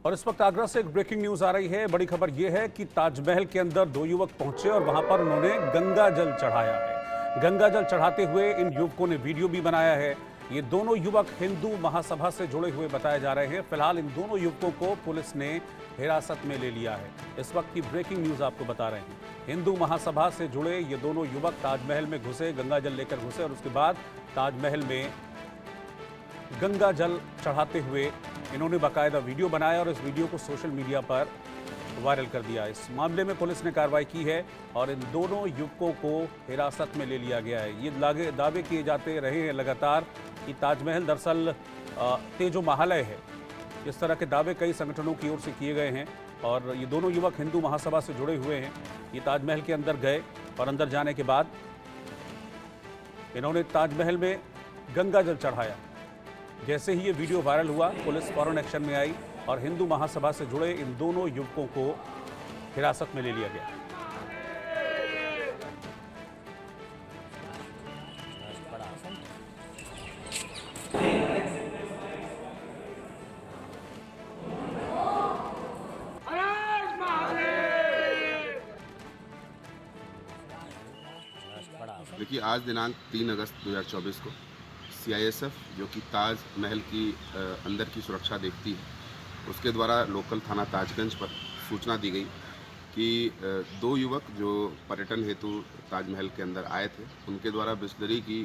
और इस वक्त आगरा से एक ब्रेकिंग न्यूज आ रही है। बड़ी खबर यह है कि ताजमहल के अंदर दो युवक पहुंचे और वहां पर उन्होंने गंगा जल चढ़ाया है। गंगा जल चढ़ाते हुए इन युवकों ने वीडियो भी बनाया है। ये दोनों युवक हिंदू महासभा से जुड़े हुए बताए जा रहे हैं। फिलहाल इन दोनों युवकों को पुलिस ने हिरासत में ले लिया है। इस वक्त की ब्रेकिंग न्यूज आपको बता रहे हैं। हिंदू महासभा से जुड़े ये दोनों युवक ताजमहल में घुसे, गंगा जल लेकर घुसे और उसके बाद ताजमहल में गंगा जल चढ़ाते हुए इन्होंने बाकायदा वीडियो बनाया और इस वीडियो को सोशल मीडिया पर वायरल कर दिया। इस मामले में पुलिस ने कार्रवाई की है और इन दोनों युवकों को हिरासत में ले लिया गया है। ये दावे किए जाते रहे हैं लगातार कि ताजमहल दरअसल तेजो महालय है। इस तरह के दावे कई संगठनों की ओर से किए गए हैं और ये दोनों युवक हिंदू महासभा से जुड़े हुए हैं। ये ताजमहल के अंदर गए और अंदर जाने के बाद इन्होंने ताजमहल में गंगा जल चढ़ाया। जैसे ही ये वीडियो वायरल हुआ, पुलिस फौरन एक्शन में आई और हिंदू महासभा से जुड़े इन दोनों युवकों को हिरासत में ले लिया गया। देखिए, आज दिनांक 3 अगस्त 2024 को सीआईएसएफ, जो कि ताजमहल की अंदर की सुरक्षा देखती है, उसके द्वारा लोकल थाना ताजगंज पर सूचना दी गई कि दो युवक जो पर्यटन हेतु ताजमहल के अंदर आए थे, उनके द्वारा बिस्लरी की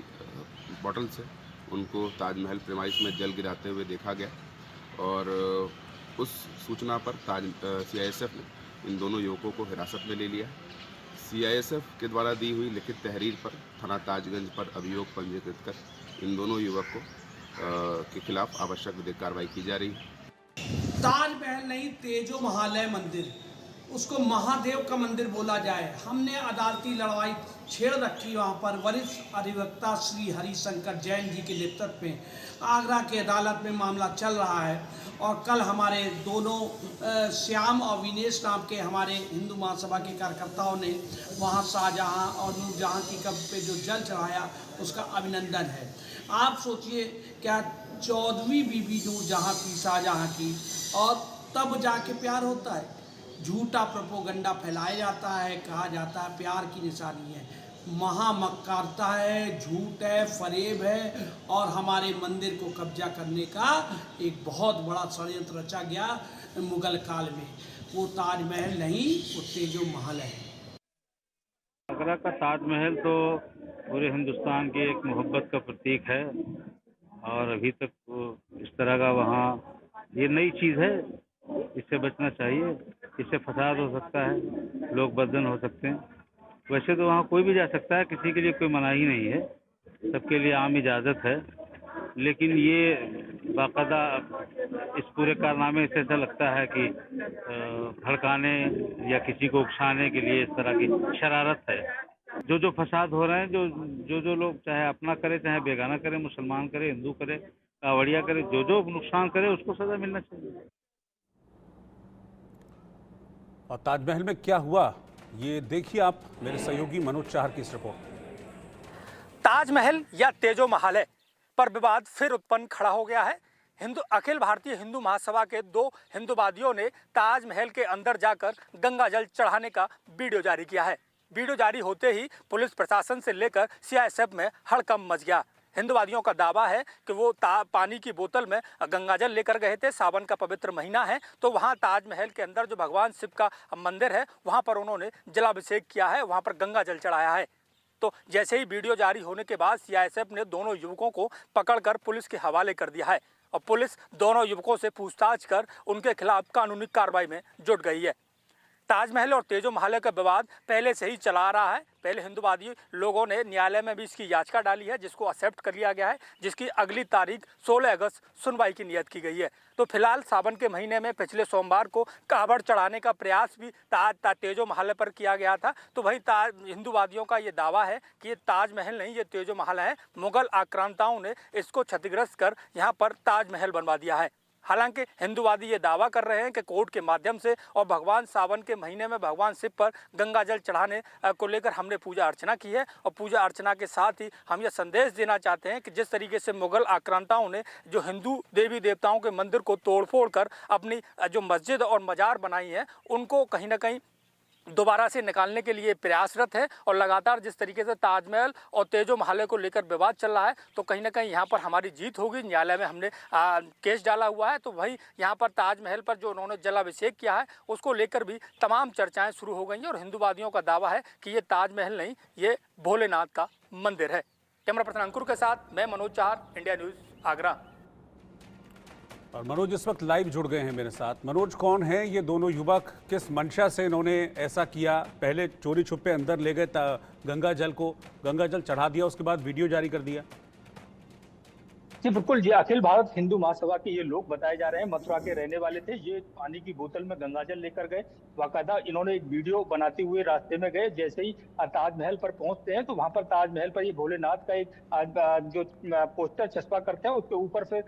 बोतल से उनको ताजमहल प्रेमाइस में जल गिराते हुए देखा गया और उस सूचना पर सीआईएसएफ ने इन दोनों युवकों को हिरासत में ले लिया। सीआईएसएफ के द्वारा दी हुई लिखित तहरीर पर थाना ताजगंज पर अभियोग पंजीकृत कर इन दोनों युवकों के खिलाफ आवश्यक विधिक कार्रवाई की जा रही है। ताजमहल नहीं, तेजो महालय मंदिर, उसको महादेव का मंदिर बोला जाए। हमने अदालती लड़ाई छेड़ रखी वहाँ पर। वरिष्ठ अधिवक्ता श्री हरिशंकर जैन जी के नेतृत्व में आगरा की अदालत में मामला चल रहा है और कल हमारे दोनों श्याम और विनेश नाम के हमारे हिंदू महासभा के कार्यकर्ताओं ने वहाँ शाहजहाँ और नूरजहाँ की कब्र पे जो जल चढ़ाया, उसका अभिनंदन है। आप सोचिए, क्या 14वीं बीबी नूरजहाँ की, शाहजहाँ की, और तब जाके प्यार होता है। झूठा प्रोपोगंडा फैलाया जाता है, कहा जाता है प्यार की निशानी है। महामक्कारता है, झूठ है, फरेब है और हमारे मंदिर को कब्जा करने का एक बहुत बड़ा षड्यंत्र रचा गया मुगल काल में। वो ताजमहल नहीं, वो तेजो महल है। आगरा का ताजमहल तो पूरे हिंदुस्तान की एक मोहब्बत का प्रतीक है और अभी तक तो इस तरह का वहाँ ये नई चीज़ है। इससे बचना चाहिए। इससे फसाद हो सकता है, लोग बदजन हो सकते हैं। वैसे तो वहाँ कोई भी जा सकता है, किसी के लिए कोई मनाही नहीं है, सबके लिए आम इजाज़त है। लेकिन ये बाकायदा इस पूरे कारनामे से ऐसा लगता है कि भड़काने या किसी को उकसाने के लिए इस तरह की शरारत है। जो फसाद हो रहे हैं, जो लोग चाहे अपना करे चाहे बेगाना करे, मुसलमान करे, हिंदू करे, कावड़िया करे, जो नुकसान करे उसको सजा मिलना चाहिए। और ताजमहल में क्या हुआ, ये देखिए आप मेरे सहयोगी मनोज चाहर की इस रिपोर्ट। ताजमहल या तेजो महालय पर विवाद फिर उत्पन्न खड़ा हो गया है। अखिल भारतीय हिंदू महासभा के दो हिंदूवादियों ने ताजमहल के अंदर जाकर गंगा जल चढ़ाने का वीडियो जारी किया है। वीडियो जारी होते ही पुलिस प्रशासन से लेकर सीआईएसएफ में हड़कंप मच गया। हिंदूवादियों का दावा है कि वो पानी की बोतल में गंगाजल लेकर गए थे। सावन का पवित्र महीना है तो वहाँ ताजमहल के अंदर जो भगवान शिव का मंदिर है, वहाँ पर उन्होंने जलाभिषेक किया है, वहाँ पर गंगाजल चढ़ाया है। तो जैसे ही वीडियो जारी होने के बाद सीआईएसएफ ने दोनों युवकों को पकड़कर पुलिस के हवाले कर दिया है और पुलिस दोनों युवकों से पूछताछ कर उनके खिलाफ कानूनी कार्रवाई में जुट गई है। ताजमहल और तेजो महालय का विवाद पहले से ही चला आ रहा है। पहले हिंदूवादी लोगों ने न्यायालय में भी इसकी याचिका डाली है, जिसको एक्सेप्ट कर लिया गया है, जिसकी अगली तारीख 16 अगस्त सुनवाई की नियत की गई है। तो फिलहाल सावन के महीने में पिछले सोमवार को कावड़ चढ़ाने का प्रयास भी तेजो महालय पर किया गया था। तो वहीं हिंदूवादियों का ये दावा है कि ये ताजमहल नहीं, ये तेजो महालय है। मुगल आक्रांताओं ने इसको क्षतिग्रस्त कर यहाँ पर ताजमहल बनवा दिया है। हालांकि हिंदूवादी ये दावा कर रहे हैं कि कोर्ट के माध्यम से और भगवान सावन के महीने में भगवान शिव पर गंगा जल चढ़ाने को लेकर हमने पूजा अर्चना की है और पूजा अर्चना के साथ ही हम ये संदेश देना चाहते हैं कि जिस तरीके से मुगल आक्रांताओं ने जो हिंदू देवी देवताओं के मंदिर को तोड़फोड़ कर अपनी जो मस्जिद और मजार बनाई है उनको कहीं ना कहीं दोबारा से निकालने के लिए प्रयासरत है। और लगातार जिस तरीके से ताजमहल और तेजो महाल को लेकर विवाद चल रहा है तो कहीं ना कहीं यहाँ पर हमारी जीत होगी। न्यायालय में हमने केस डाला हुआ है, तो वही यहाँ पर ताजमहल पर जो उन्होंने जलाभिषेक किया है उसको लेकर भी तमाम चर्चाएं शुरू हो गई हैं और हिंदूवादियों का दावा है कि ये ताजमहल नहीं, ये भोलेनाथ का मंदिर है। कैमरा पर्सन अंकुर के साथ मैं मनोज चार, इंडिया न्यूज़, आगरा। और मनोज इस वक्त लाइव जुड़ गए हैं मेरे साथ। मनोज, कौन है ये दोनों युवक, किस मंशा से इन्होंने ऐसा किया? पहले चोरी छुपे अंदर ले गए गंगा जल चढ़ा दिया, उसके बाद वीडियो जारी कर दिया। जी बिल्कुल जी, अखिल भारत हिंदू महासभा के ये लोग बताए जा रहे हैं, मथुरा के रहने वाले थे। ये पानी की बोतल में गंगाजल लेकर गए। बाकायदा इन्होंने एक वीडियो बनाते हुए रास्ते में गए। जैसे ही ताजमहल पर पहुंचते हैं तो वहां पर ताजमहल पर ये भोलेनाथ का एक जो पोस्टर चस्पा करते हैं उसके ऊपर फिर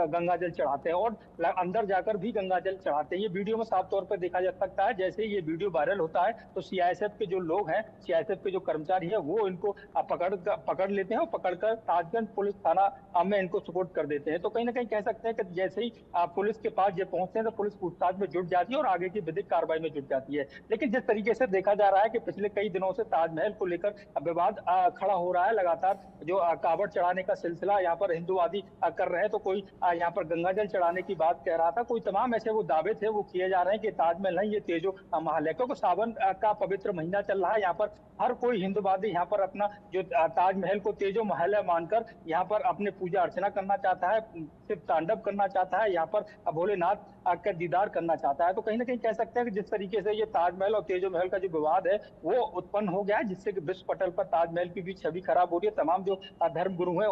गंगाजल चढ़ाते हैं और अंदर जाकर भी गंगाजल चढ़ाते हैं। ये वीडियो में साफ तौर पर देखा जा सकता है। जैसे ही ये वीडियो वायरल होता है तो सीआईएसएफ के जो लोग हैं, सीआईएसएफ के जो कर्मचारी है वो इनको पकड़ लेते हैं और पकड़कर ताजगंज पुलिस थाना में इनको सपोर्ट कर देते हैं। तो कहीं ना कहीं कह सकते हैं कि जैसे ही पुलिस के पास ये पहुंचते हैं तो पुलिस पूछताछ में जुट जाती है और आगे की विधिक कार्रवाई में जुट जाती है। लेकिन जिस तरीके से देखा जा रहा है कि पिछले कई दिनों से ताजमहल को लेकर विवाद खड़ा हो रहा है, लगातार जो कावड़ चढ़ाने का सिलसिला यहाँ पर हिंदूवादी कर रहे हैं, तो कोई यहाँ पर गंगाजल चढ़ाने की बात कह रहा था, कोई तमाम ऐसे वो दावे थे वो किए जा रहे हैं कि ताजमहल नहीं, ये तेजो महल है। क्योंकि सावन का पवित्र महीना चल रहा है, यहाँ पर हर कोई हिंदूवादी यहाँ पर अपना जो ताजमहल को तेजो महल मानकर यहाँ पर अपने पूजा अर्चना करना चाहता है, सिर्फ तांडव करना चाहता है, यहाँ पर भोलेनाथ का दीदार करना चाहता है। तो कहीं ना कहीं कह सकते हैं कि जिस तरीके से ये ताजमहल और तेजो महल का जो विवाद है वो उत्पन्न हो गया है, जिससे कि विश्व पटल पर ताजमहल की भी छवि खराब हो रही है। तमाम जो धर्म गुरु हैं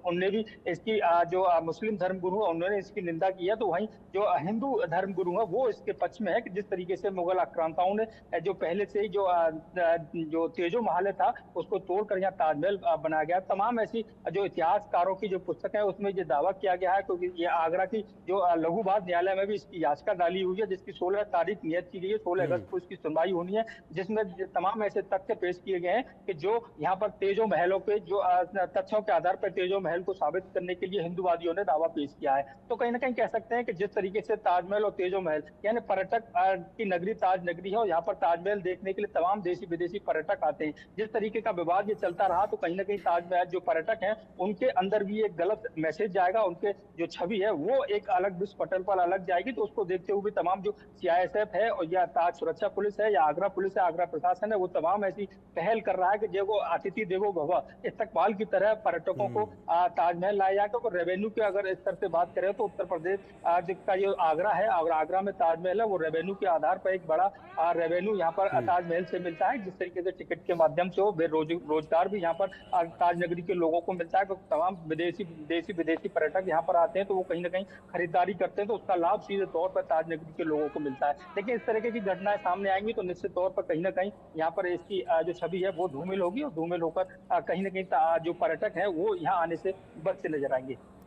उनने भी इसकी जो मुस्लिम धर्म गुरु है उन्होंने इसकी निंदा की है, तो वहीं जो हिंदू धर्म गुरु है वो इसके पक्ष में है कि जिस तरीके से मुगल आक्रांताओं ने जो पहले से ही जो तेजो महल था उसको तोड़कर यहाँ ताजमहल बनाया गया। तमाम ऐसी जो इतिहासकारों की जो पुस्तक है उसमें ये दावा किया गया है, क्योंकि ये आगरा की जो लघुवाद न्यायालय में भी इसकी याचिका डाली हुई है, जिसकी 16 तारीख नियत की गई है। 16 अगस्त को इसकी सुनवाई होनी है, जिसमें तमाम ऐसे तथ्य पेश किए गए हैं कि जो यहाँ पर तेजो महलों के जो तथ्यों के आधार पर तेजो महल को साबित करने के लिए हिंदूवादियों ने दावा पेश किया है। तो कहीं ना कहीं कह सकते हैं कि जिस तरीके से ताजमहल और तेजो महल यानी पर्यटक की नगरी ताज नगरी है और यहाँ पर ताजमहल देखने के लिए तमाम देशी विदेशी पर्यटक आते हैं। जिस तरीके का विवाद ये चलता रहा तो कहीं ना कहीं ताजमहल जो पर्यटक हैं उनके अंदर भी एक गलत मैसेज जाएगा, उनके जो छवि है वो एक अलग विश्व पटल पर अलग जाएगी। तो उसको देखते हुए तमाम जो सीआईएसएफ है और या ताज सुरक्षा पुलिस है या आगरा पुलिस है, आगरा प्रशासन है, वो तमाम ऐसी पहल कर रहा है कि देखो अतिथि देवो भव, इस्तकबाल की तरह पर्यटकों को ताजमहल लाया जाए। क्योंकि रेवेन्यू की अगर स्तर से बात करें तो उत्तर प्रदेश का जो आगरा है और आगरा में ताजमहल है वो रेवेन्यू के आधार पर एक बड़ा रेवेन्यू यहाँ पर ताजमहल से मिलता है। जिस तरीके से टिकट के माध्यम से हो रोजगार भी यहाँ पर ताज नगरी के लोगों को मिलता है, क्योंकि तमाम देशी विदेशी पर्यटक यहाँ पर आते हैं तो वो कहीं ना कहीं खरीदारी करते हैं, तो उसका लाभ सीधे तौर पर ताज नगरी के लोगों को मिलता है। लेकिन इस तरह की घटनाएं सामने आएंगी तो निश्चित तौर पर कहीं ना कहीं यहाँ पर इसकी जो छवि है वो धूमिल होगी और धूमिल होकर कहीं ना कहीं जो पर्यटक है वो यहाँ आने से बचते नजर आएंगे।